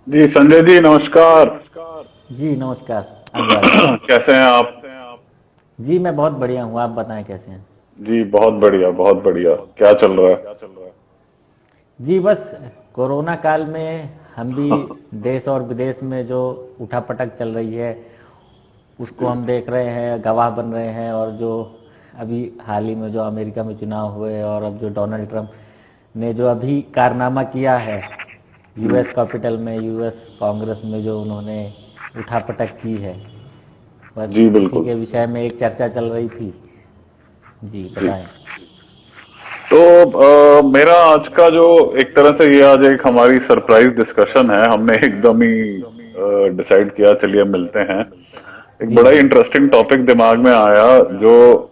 जी संजय जी, नमस्कार। जी नमस्कार अनुराग जी। कैसे हैं आप? जी मैं बहुत बढ़िया हूँ, आप बताएं कैसे हैं। जी बहुत बढ़िया, बहुत बढ़िया। क्या चल रहा जी बस कोरोना काल में हम भी देश और विदेश में जो उठापटक चल रही है उसको है? हम देख रहे हैं, गवाह बन रहे हैं। और जो अभी हाल ही में जो अमेरिका में चुनाव हुए और अब जो डोनाल्ड ट्रंप ने जो अभी कारनामा किया है यूएस कैपिटल में, यूएस कांग्रेस में जो उन्होंने उठापटक की है, बस जी उसी बिल्कुल। के विषय में एक चर्चा चल रही थी। जी जी, बताएं। तो मेरा आज का जो एक तरह से ये आज एक हमारी सरप्राइज डिस्कशन है। हमने एकदम ही डिसाइड किया, चलिए मिलते हैं। एक जी बड़ा ही जी इंटरेस्टिंग टॉपिक दिमाग में आया, जो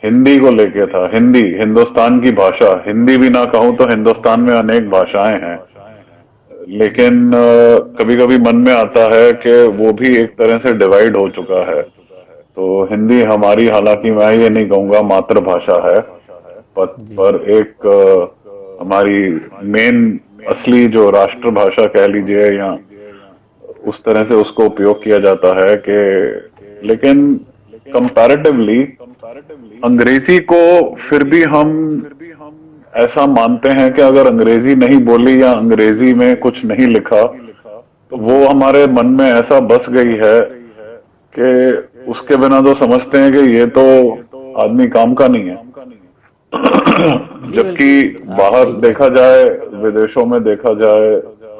हिंदी को लेके था। हिंदी, हिंदुस्तान की भाषा। हिंदी भी ना कहूं तो हिंदुस्तान में अनेक भाषाएं हैं, जी लेकिन कभी कभी मन में आता है कि वो भी एक तरह से डिवाइड हो चुका है। तो हिंदी हमारी, हालांकि मैं ये नहीं कहूंगा मातृभाषा है, पर, जी पर एक हमारी मेन, असली जो राष्ट्रभाषा कह लीजिए, या उस तरह से उसको उपयोग किया जाता है कि, लेकिन कंपैरेटिवली अंग्रेजी को फिर भी हम ऐसा मानते हैं कि अगर अंग्रेजी नहीं बोली या अंग्रेजी में कुछ नहीं लिखा तो जी वो हमारे मन में ऐसा बस गई है कि उसके बिना तो समझते हैं कि ये तो आदमी काम का नहीं है। जी जबकि बिल्कुल आप बाहर सही कह देखा रहे हैं। जाए, विदेशों में देखा जाए,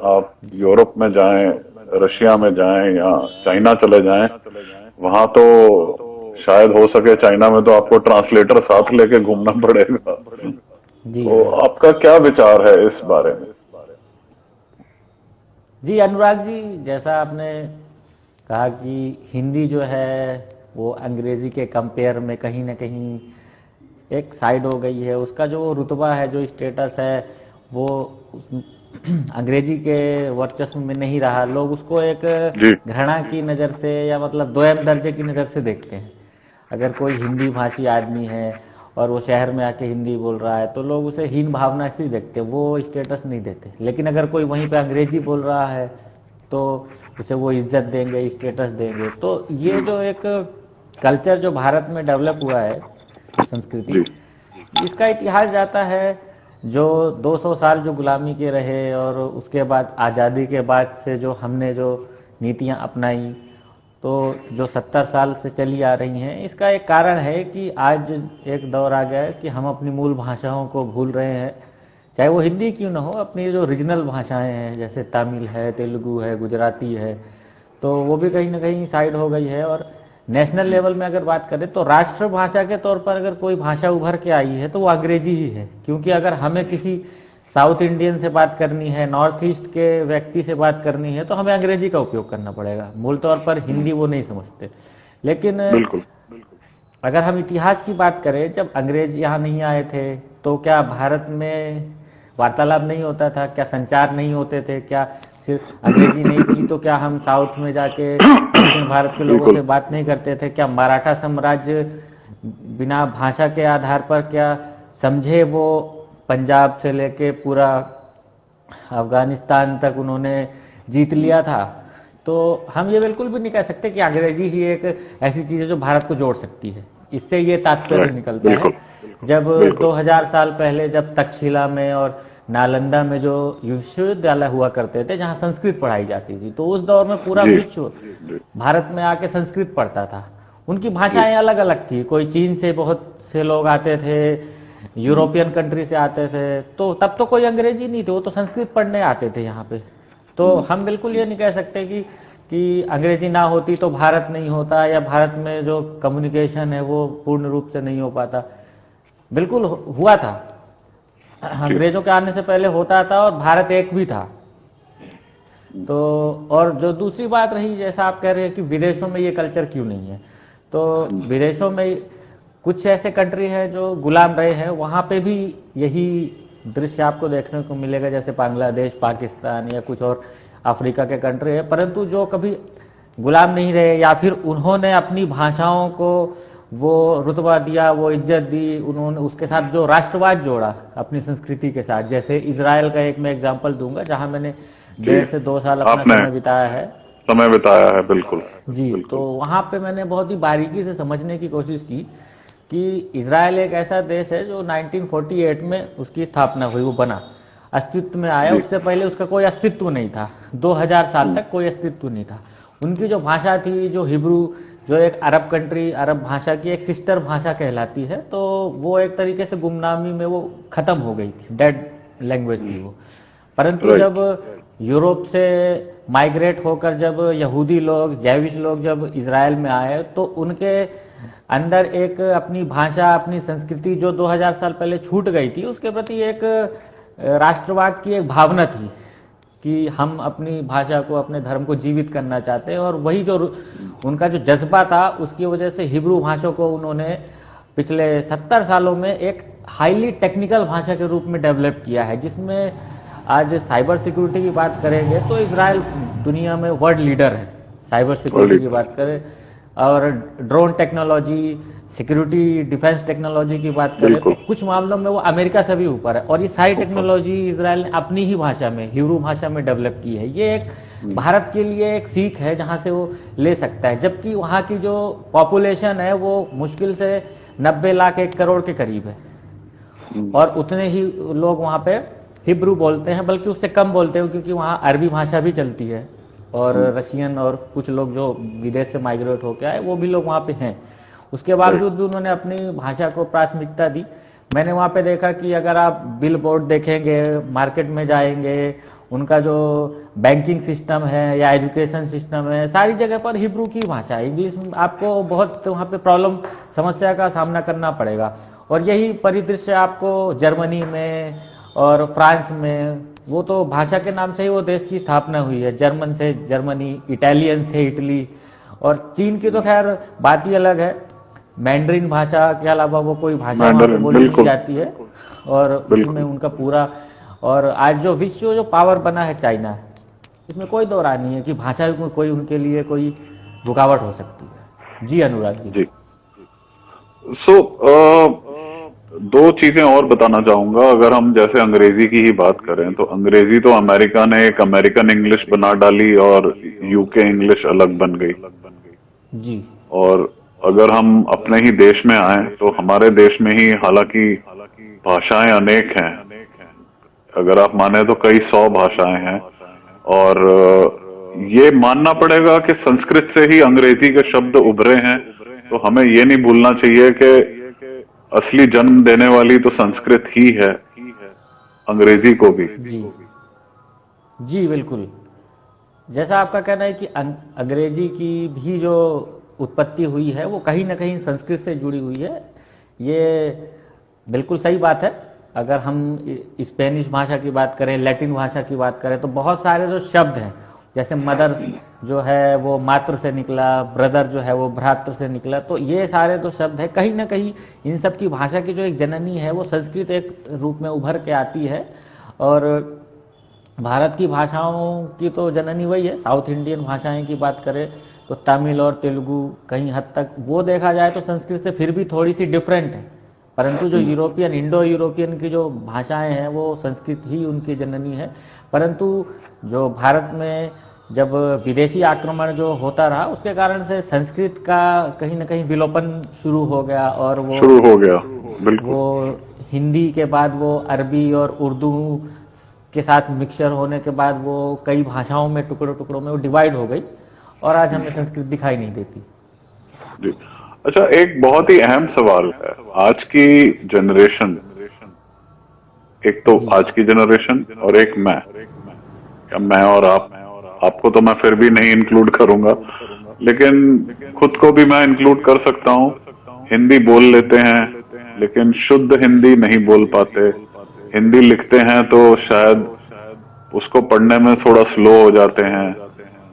आप जी यूरोप में जाएं, रशिया में जाएं, या चाइना चले जाएं, वहां तो शायद हो सके चाइना में तो आपको ट्रांसलेटर साथ लेके घूमना पड़ेगा। जी तो जी आपका क्या विचार है इस बारे में? जी अनुराग जी, जैसा आपने कहा कि हिंदी जो है वो अंग्रेजी के कंपेयर में कहीं ना कहीं एक साइड हो गई है। उसका जो रुतबा है, जो स्टेटस है, वो उस अंग्रेजी के वर्चस्व में नहीं रहा। लोग उसको एक जी घृणा की नज़र से या मतलब दोयम दर्जे की नज़र से देखते हैं। अगर कोई हिंदी भाषी आदमी है और वो शहर में आके हिंदी बोल रहा है तो लोग उसे हीन भावना से ही देखते हैं, वो स्टेटस नहीं देते। लेकिन अगर कोई वहीं पे अंग्रेजी बोल रहा है तो उसे वो इज्जत देंगे, स्टेटस देंगे। तो ये जो एक कल्चर जो भारत में डेवलप हुआ है, संस्कृति, जी इसका इतिहास जाता है जो 200 साल जो गुलामी के रहे और उसके बाद आज़ादी के बाद से जो हमने जो नीतियां अपनाई, तो जो 70 साल से चली आ रही हैं, इसका एक कारण है कि आज एक दौर आ गया है कि हम अपनी मूल भाषाओं को भूल रहे हैं। चाहे वो हिंदी क्यों ना हो, अपनी जो रीजनल भाषाएं हैं जैसे तमिल है, तेलुगु है, गुजराती है, तो वो भी कहीं ना कहीं साइड हो गई है। और नेशनल लेवल में अगर बात करें तो राष्ट्रभाषा के तौर पर अगर कोई भाषा उभर के आई है तो वो अंग्रेजी ही है। क्योंकि अगर हमें किसी साउथ इंडियन से बात करनी है, नॉर्थ ईस्ट के व्यक्ति से बात करनी है, तो हमें अंग्रेजी का उपयोग करना पड़ेगा। मूल तौर पर हिंदी वो नहीं समझते। लेकिन बिल्कुल। अगर हम इतिहास की बात करें, जब अंग्रेज यहाँ नहीं आए थे तो क्या भारत में वार्तालाप नहीं होता था? क्या संचार नहीं होते थे? क्या सिर्फ अंग्रेजी नहीं थी तो क्या हम साउथ में जाके दक्षिण भारत के लोगों बिल्कुल। से बात नहीं करते थे? क्या मराठा साम्राज्य बिना भाषा के आधार पर क्या समझे वो पंजाब से लेके पूरा अफगानिस्तान तक उन्होंने जीत लिया था? तो हम ये बिल्कुल भी नहीं कह सकते कि अंग्रेजी ही एक ऐसी चीज़ है जो भारत को जोड़ सकती है। इससे ये तात्पर्य राइट। निकलता है। बिल्कुल। जब बिल्कुल। 2000 साल पहले जब तक्षशिला में और नालंदा में जो विश्वविद्यालय हुआ करते थे जहाँ संस्कृत पढ़ाई जाती थी, तो उस दौर में पूरा जी विश्व जी भारत में आके संस्कृत पढ़ता था। उनकी जी। भाषाएं अलग अलग थी। कोई चीन से बहुत से लोग आते थे, यूरोपियन कंट्री से आते थे, तो तब तो कोई अंग्रेजी नहीं थे, वो तो संस्कृत पढ़ने आते थे यहाँ पे। तो हम बिल्कुल ये नहीं कह सकते कि अंग्रेजी ना होती तो भारत नहीं होता या भारत में जो कम्युनिकेशन है वो पूर्ण रूप से नहीं हो पाता। बिल्कुल हुआ था। जी अंग्रेजों के आने से पहले होता था और भारत एक भी था। तो और जो दूसरी बात रही, जैसा आप कह रहे हैं कि विदेशों में ये कल्चर क्यों नहीं है, तो विदेशों में कुछ ऐसे कंट्री है जो गुलाम रहे हैं, वहाँ पे भी यही दृश्य आपको देखने को मिलेगा, जैसे बांग्लादेश, पाकिस्तान या कुछ और अफ्रीका के कंट्री है। परंतु जो कभी गुलाम नहीं रहे या फिर उन्होंने अपनी भाषाओं को वो रुतबा दिया, वो इज्जत दी, उन्होंने उसके साथ जो राष्ट्रवाद जोड़ा अपनी संस्कृति के साथ। जैसे इसराइल का एक मैं एग्जांपल दूंगा, जहां मैंने 1.5 से 2 साल अपना आपने समय बिताया है। समय बिताया है, बिल्कुल जी, तो बिल्कुल। वहाँ पे मैंने बहुत ही बारीकी से समझने की कोशिश की कि इज़राइल एक ऐसा देश है जो 1948 में उसकी स्थापना हुई, वो बना, अस्तित्व में आया। जी। उससे पहले उसका कोई अस्तित्व नहीं था, 2000 साल हम्म, तक कोई अस्तित्व नहीं था। उनकी जो भाषा थी, जो हिब्रू, जो एक अरब कंट्री, अरब भाषा की एक सिस्टर भाषा कहलाती है, तो वो एक तरीके से गुमनामी में वो ख़त्म हो गई थी, डेड लैंग्वेज थी वो। परंतु राइट। जब यूरोप से माइग्रेट होकर जब यहूदी लोग, जैविश लोग जब इज़राइल में आए, तो उनके अंदर एक अपनी भाषा, अपनी संस्कृति जो 2000 साल पहले छूट गई थी, उसके प्रति एक राष्ट्रवाद की एक भावना थी कि हम अपनी भाषा को, अपने धर्म को जीवित करना चाहते हैं। और वही जो उनका जो जज्बा था, उसकी वजह से हिब्रू भाषा को उन्होंने पिछले 70 सालों में एक हाईली टेक्निकल भाषा के रूप में डेवलप किया है, जिसमें आज साइबर सिक्योरिटी की बात करेंगे तो इज़राइल दुनिया में वर्ल्ड लीडर है साइबर सिक्योरिटी की बात करें, और drone technology, security defence technology की बात करें तो बिल्कुल। कुछ मामलों में वो अमेरिका से भी ऊपर है। और ये सारी टेक्नोलॉजी इज़राइल ने अपनी ही भाषा में, हिब्रू भाषा में डेवलप की है। ये एक भारत के लिए एक सीख है जहाँ से वो ले सकता है, जबकि वहाँ की जो पॉपुलेशन है वो मुश्किल से 90 लाख 1 करोड़ के करीब है, और उतने ही लोग वहाँ पे हिब्रू बोलते हैं, बल्कि उससे कम बोलते हैं, क्योंकि वहाँ अरबी भाषा भी चलती है, और रशियन और कुछ लोग जो विदेश से माइग्रेट होकर आए वो भी लोग वहाँ पे हैं। उसके बावजूद भी उन्होंने अपनी भाषा को प्राथमिकता दी। मैंने वहाँ पे देखा कि अगर आप बिल बोर्ड देखेंगे, मार्केट में जाएंगे, उनका जो बैंकिंग सिस्टम है या एजुकेशन सिस्टम है, सारी जगह पर हिब्रू की भाषा है। इंग्लिश में आपको बहुत वहाँ पे प्रॉब्लम, समस्या का सामना करना पड़ेगा। और यही परिदृश्य आपको जर्मनी में और फ्रांस में, वो तो भाषा के नाम से ही वो देश की स्थापना हुई है, जर्मन से जर्मनी, इटालियन से इटली, और चीन की तो खैर बात ही अलग है। मैंड्रिन भाषा के अलावा वो कोई भाषा वहाँ पे मैंडरिन, बोली नहीं बिल्कुल जाती है, और उसी बिल्कुल। में उनका पूरा। और आज जो विश्व जो पावर बना है चाइना, इसमें कोई दो राय नहीं है कि भाषा में कोई उनके लिए कोई रुकावट हो सकती है। जी अनुराग जी। जी। सो दो चीजें और बताना चाहूंगा। अगर हम जैसे अंग्रेजी की ही बात करें तो अंग्रेजी तो अमेरिका ने एक अमेरिकन इंग्लिश बना डाली और यूके इंग्लिश अलग बन गई। जी। और अगर हम अपने ही देश में आए तो हमारे देश में ही हालांकि भाषाएं अनेक हैं, अगर आप माने तो कई 100 भाषाएं हैं। और ये मानना पड़ेगा कि संस्कृत से ही अंग्रेजी के शब्द उभरे हैं। तो हमें ये नहीं भूलना चाहिए कि असली जन्म देने वाली तो संस्कृत ही है, अंग्रेजी को भी। जी। जी बिल्कुल। जैसा आपका कहना है कि अंग्रेजी की भी जो उत्पत्ति हुई है वो कहीं ना कहीं संस्कृत से जुड़ी हुई है, ये बिल्कुल सही बात है। अगर हम स्पेनिश भाषा की बात करें, लैटिन भाषा की बात करें, तो बहुत सारे जो शब्द हैं, जैसे मदर जो है वो मातृ से निकला, ब्रदर जो है वो भ्रातृ से निकला, तो ये सारे जो शब्द है कहीं ना कहीं इन सब की भाषा की जो एक जननी है वो संस्कृत एक रूप में उभर के आती है। और भारत की भाषाओं की तो जननी वही है। साउथ इंडियन भाषाएं की बात करें तो तमिल और तेलुगु कहीं हद तक वो देखा जाए तो संस्कृत से फिर भी थोड़ी सी डिफरेंट है, परंतु जो यूरोपियन, इंडो यूरोपियन की जो भाषाएं हैं वो संस्कृत ही उनकी जननी है। परंतु जो भारत में जब विदेशी आक्रमण जो होता रहा उसके कारण से संस्कृत का कहीं ना कहीं विलोपन शुरू हो गया, और वो शुरू हो गया, बिल्कुल। वो हिंदी के बाद वो अरबी और उर्दू के साथ मिक्सचर होने के बाद वो कई भाषाओं में, टुकड़ों टुकड़ों में वो डिवाइड हो गई, और आज हमें संस्कृत दिखाई नहीं देती। जी। अच्छा, एक बहुत ही अहम सवाल है। आज की जनरेशन, एक तो आज की जनरेशन और एक मैं, या मैं और आपको तो मैं फिर भी नहीं इंक्लूड करूंगा, लेकिन खुद को भी मैं इंक्लूड कर सकता हूँ। हिंदी बोल लेते हैं लेकिन शुद्ध हिंदी नहीं बोल पाते। हिंदी लिखते हैं तो शायद उसको पढ़ने में थोड़ा स्लो हो जाते हैं,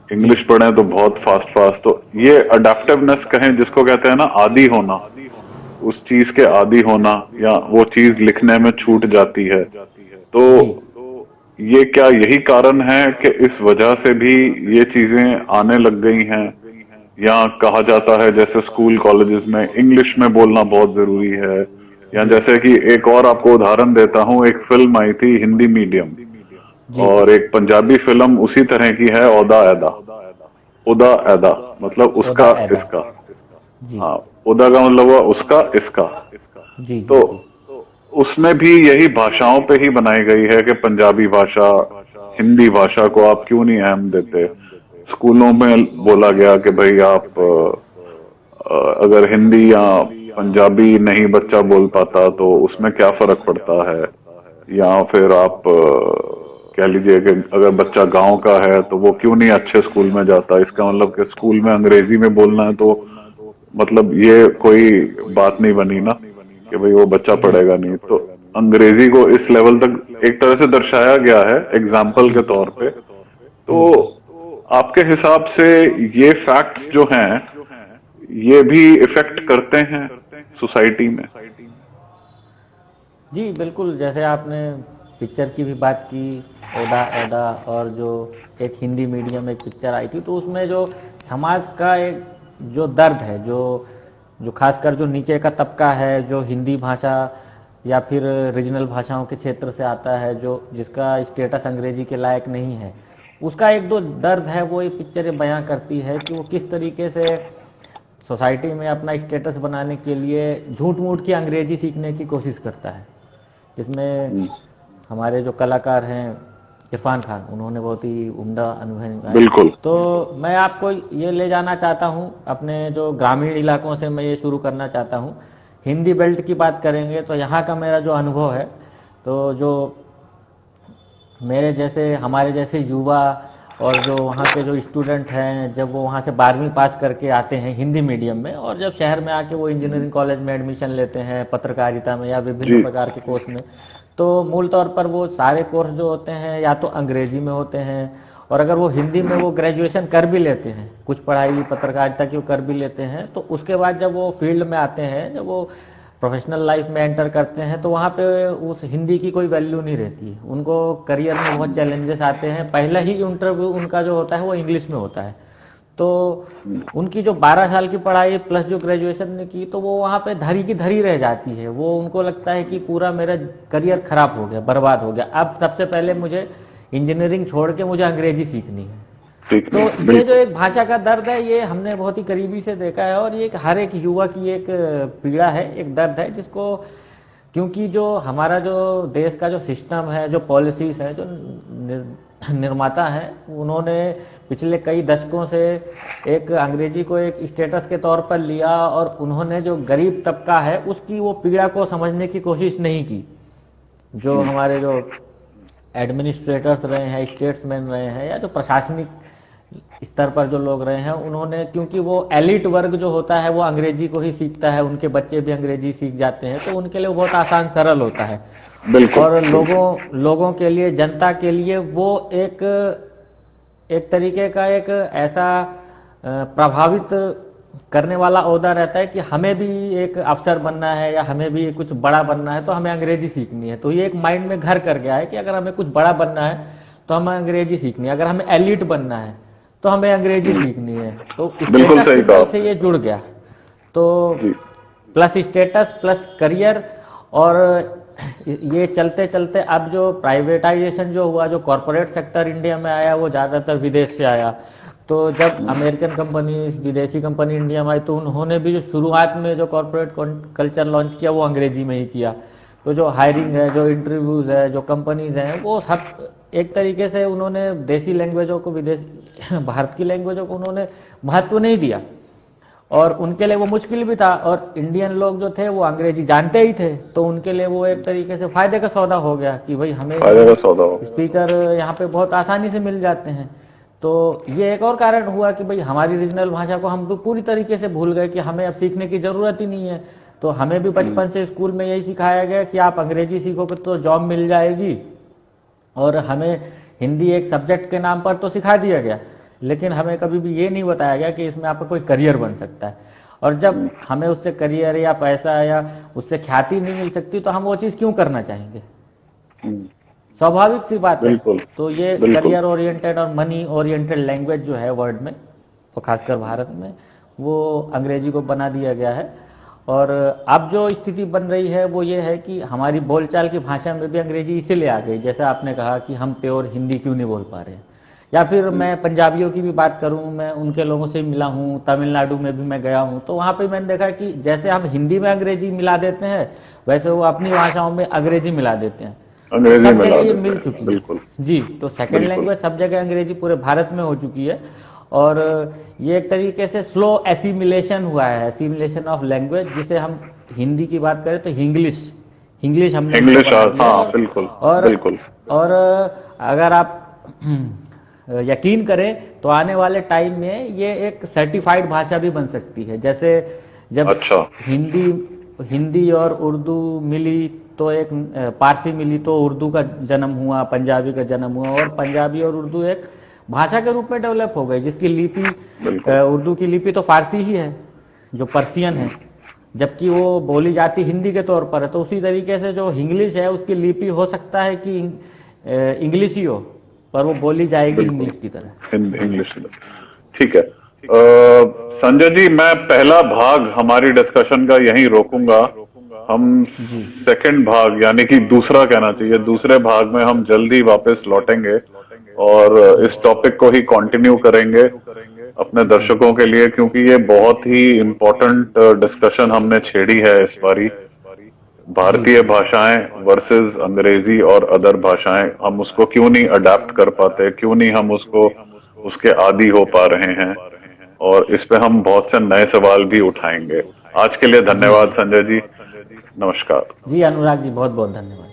इंग्लिश पढ़ें तो बहुत फास्ट। तो ये अडेप्टिवनेस कहें जिसको कहते हैं ना, आदी होना, उस चीज के आदी होना, या वो चीज लिखने में छूट जाती है। तो ये क्या यही कारण है कि इस वजह से भी ये चीजें आने लग गई हैं, या कहा जाता है जैसे स्कूल कॉलेजेस में इंग्लिश में बोलना बहुत जरूरी है, या जैसे कि एक और आपको उदाहरण देता हूं, एक फिल्म आई थी हिंदी मीडियम, जी और एक पंजाबी फिल्म उसी तरह की है, ओदा एदा। उदा एदा मतलब ओदा उसका एदा। इसका। जी हाँ, उदा का मतलब हुआ उसका इसका। जी तो जी जी उसमें भी यही भाषाओं पे ही बनाई गई है कि पंजाबी भाषा, हिंदी भाषा को आप क्यों नहीं अहम देते। स्कूलों में बोला गया कि भाई आप अगर हिंदी या पंजाबी नहीं बच्चा बोल पाता तो उसमें क्या फर्क पड़ता है। या फिर आप कह लीजिए कि अगर बच्चा गांव का है तो वो क्यों नहीं अच्छे स्कूल में जाता। इसका मतलब कि स्कूल में अंग्रेजी में बोलना है तो मतलब ये कोई बात नहीं बनी ना कि भाई वो बच्चा जी पढ़ेगा नहीं। तो अंग्रेजी को इस लेवल तक एक तरह से दर्शाया गया है एग्जाम्पल जी के जी तौर पे। तो आपके हिसाब से ये फैक्ट्स जो हैं ये भी इफेक्ट करते हैं सोसाइटी में? जी बिल्कुल। जैसे आपने पिक्चर की भी बात की, ओदा एदा, और जो एक हिंदी मीडियम में एक पिक्चर आई थी, तो उसमें जो समाज का एक जो दर्द है, जो जो खासकर जो नीचे का तबका है, जो हिंदी भाषा या फिर रीजनल भाषाओं के क्षेत्र से आता है, जो जिसका स्टेटस अंग्रेजी के लायक नहीं है, उसका एक दो दर्द है, वो ये पिक्चर बयां करती है कि वो किस तरीके से सोसाइटी में अपना स्टेटस बनाने के लिए झूठ मूठ की अंग्रेजी सीखने की कोशिश करता है। इसमें हमारे जो कलाकार हैं इरफान खान, उन्होंने बहुत ही उम्दा अनुभव निभाए। बिल्कुल। तो मैं आपको ये ले जाना चाहता हूँ अपने जो ग्रामीण इलाकों से, मैं ये शुरू करना चाहता हूँ। हिंदी बेल्ट की बात करेंगे तो यहाँ का मेरा जो अनुभव है, तो जो मेरे जैसे हमारे जैसे युवा और जो वहाँ के जो स्टूडेंट हैं, जब वो वहाँ से 12वीं पास करके आते हैं हिंदी मीडियम में, और जब शहर में आके वो इंजीनियरिंग कॉलेज में एडमिशन लेते हैं, पत्रकारिता में या विभिन्न जी प्रकार के कोर्स में, तो मूल तौर पर वो सारे कोर्स जो होते हैं या तो अंग्रेजी में होते हैं, और अगर वो हिंदी में वो ग्रेजुएशन कर भी लेते हैं, कुछ पढ़ाई पत्रकारिता की वो कर भी लेते हैं, तो उसके बाद जब वो फील्ड में आते हैं, जब वो प्रोफेशनल लाइफ में एंटर करते हैं, तो वहाँ पे उस हिंदी की कोई वैल्यू नहीं रहती है। उनको करियर में बहुत चैलेंजेस आते हैं। पहला ही इंटरव्यू उनका जो होता है वो इंग्लिश में होता है। तो उनकी जो 12 साल की पढ़ाई प्लस जो ग्रेजुएशन ने की, तो वो वहाँ पे धरी की धरी रह जाती है। वो उनको लगता है कि पूरा मेरा करियर खराब हो गया, बर्बाद हो गया, अब सबसे पहले मुझे इंजीनियरिंग छोड़ के मुझे अंग्रेजी सीखनी है। ठीक तो है, ये जो बिल्कुल। एक भाषा का दर्द है, ये हमने बहुत ही करीबी से देखा है, और ये एक हर एक युवा की एक पीड़ा है, एक दर्द है, जिसको, क्योंकि जो हमारा जो देश का जो सिस्टम है, जो पॉलिसीज है, जो निर्माता हैं, उन्होंने पिछले कई दशकों से एक अंग्रेजी को एक स्टेटस के तौर पर लिया, और उन्होंने जो गरीब तबका है उसकी वो पीड़ा को समझने की कोशिश नहीं की। जो हमारे जो एडमिनिस्ट्रेटर्स रहे हैं, स्टेट्समैन रहे हैं, या जो प्रशासनिक स्तर पर जो लोग रहे हैं, उन्होंने, क्योंकि वो एलिट वर्ग जो होता है वो अंग्रेजी को ही सीखता है, उनके बच्चे भी अंग्रेजी सीख जाते हैं, तो उनके लिए वो बहुत आसान सरल होता है। बिल्कुल और बिल्कुल। लोगों के लिए, जनता के लिए वो एक एक तरीके का एक ऐसा प्रभावित करने वाला ओहदा रहता है कि हमें भी एक अफसर बनना है या हमें भी कुछ बड़ा बनना है, तो हमें अंग्रेजी सीखनी है। तो ये एक माइंड में घर कर गया है कि अगर हमें कुछ बड़ा बनना है तो हमें अंग्रेजी सीखनी है, अगर हमें एलिट बनना है तो हमें अंग्रेजी सीखनी है। तो बिल्कुल स्टेटस सही कहा सिंबल से आपने। ये जुड़ गया। तो जी प्लस स्टेटस प्लस करियर, और ये चलते चलते अब जो प्राइवेटाइजेशन जो हुआ, जो कॉरपोरेट सेक्टर इंडिया में आया, वो ज़्यादातर विदेश से आया। तो जब अमेरिकन कंपनी, विदेशी कंपनी इंडिया में आई, तो उन्होंने भी जो शुरुआत में जो कॉरपोरेट कल्चर लॉन्च किया वो अंग्रेजी में ही किया। तो जो हायरिंग है, जो इंटरव्यूज़ है, जो कंपनीज हैं, वो सब एक तरीके से उन्होंने देसी लैंग्वेजों को, विदेश भारत की लैंग्वेजों को उन्होंने महत्व नहीं दिया, और उनके लिए वो मुश्किल भी था। और इंडियन लोग जो थे वो अंग्रेजी जानते ही थे, तो उनके लिए वो एक तरीके से फायदे का सौदा हो गया कि भाई हमें फायदे का सौदा हो गया। स्पीकर यहाँ पे बहुत आसानी से मिल जाते हैं। तो ये एक और कारण हुआ कि भाई हमारी रीजनल भाषा को हम तो पूरी तरीके से भूल गए कि हमें अब सीखने की ज़रूरत ही नहीं है। तो हमें भी बचपन से स्कूल में यही सिखाया गया कि आप अंग्रेजी सीखोगे तो जॉब मिल जाएगी, और हमें हिंदी एक सब्जेक्ट के नाम पर तो सिखा दिया गया, लेकिन हमें कभी भी ये नहीं बताया गया कि इसमें आपका कोई करियर बन सकता है। और जब हमें उससे करियर या पैसा या उससे ख्याति नहीं मिल सकती, तो हम वो चीज़ क्यों करना चाहेंगे? स्वाभाविक सी बात है। बिल्कुल तो ये बिल्कुल। करियर ओरिएंटेड और मनी ओरिएंटेड लैंग्वेज जो है वर्ल्ड में, और खासकर भारत में, वो अंग्रेजी को बना दिया गया है। और अब जो स्थिति बन रही है वो ये है कि हमारी बोलचाल की भाषा में भी अंग्रेजी इसीलिए आ गई, जैसे आपने कहा कि हम प्योर हिंदी क्यों नहीं बोल पा रहे हैं। या फिर मैं पंजाबियों की भी बात करूं, मैं उनके लोगों से मिला हूं, तमिलनाडु में भी मैं गया हूं, तो वहां पे मैंने देखा कि जैसे हम हिंदी में अंग्रेजी मिला देते हैं, वैसे वो अपनी भाषाओं में अंग्रेजी मिला देते हैं। अंग्रेजी सब मिला जगह ये देते मिल हैं, चुकी है बिल्कुल जी। तो सेकंड बिल्कुल। लैंग्वेज सब जगह अंग्रेजी पूरे भारत में हो चुकी है। और ये एक तरीके से स्लो एसिमिलेशन हुआ है, एसिमिलेशन ऑफ लैंग्वेज। जिसे हम हिंदी की बात करें तो इंग्लिश, इंग्लिश हमने इसको इंग्लिश, बना दिया हाँ है। बिल्कुल और बिल्कुल। और अगर आप यकीन करें तो आने वाले टाइम में ये एक सर्टिफाइड भाषा भी बन सकती है। जैसे जब अच्छा। हिंदी हिंदी और उर्दू मिली तो एक पारसी मिली तो उर्दू का जन्म हुआ, पंजाबी का जन्म हुआ, और पंजाबी और उर्दू एक भाषा के रूप में डेवलप हो गई, जिसकी लिपि बिल्कुल। उर्दू की लिपि तो फारसी ही है, जो पर्शियन है, जबकि वो बोली जाती हिंदी के तौर पर है। तो उसी तरीके से जो इंग्लिश है उसकी लिपि हो सकता है कि इंग्लिश ही हो, पर वो बोली जाएगी बिल्कुल इंग्लिश की तरह। इंग्लिश। ठीक है, संजय जी, मैं पहला भाग हमारी डिस्कशन का यहीं रोकूंगा। हम जी सेकंड भाग, यानी कि दूसरा कहना चाहिए, दूसरे भाग में हम जल्दी वापस लौटेंगे और इस टॉपिक को ही कंटिन्यू करेंगे अपने जी दर्शकों के लिए, क्योंकि ये बहुत ही इम्पोर्टेंट डिस्कशन हमने छेड़ी है इस बारी। जी भारतीय भाषाएं वर्सेस अंग्रेजी और अदर भाषाएं, हम उसको क्यों नहीं अडेप्ट कर पाते, क्यों नहीं हम उसको उसके आदी हो पा रहे हैं, और इस पे हम बहुत से नए सवाल भी उठाएंगे। आज के लिए जी धन्यवाद जी संजय जी, नमस्कार। जी अनुराग जी, बहुत बहुत धन्यवाद।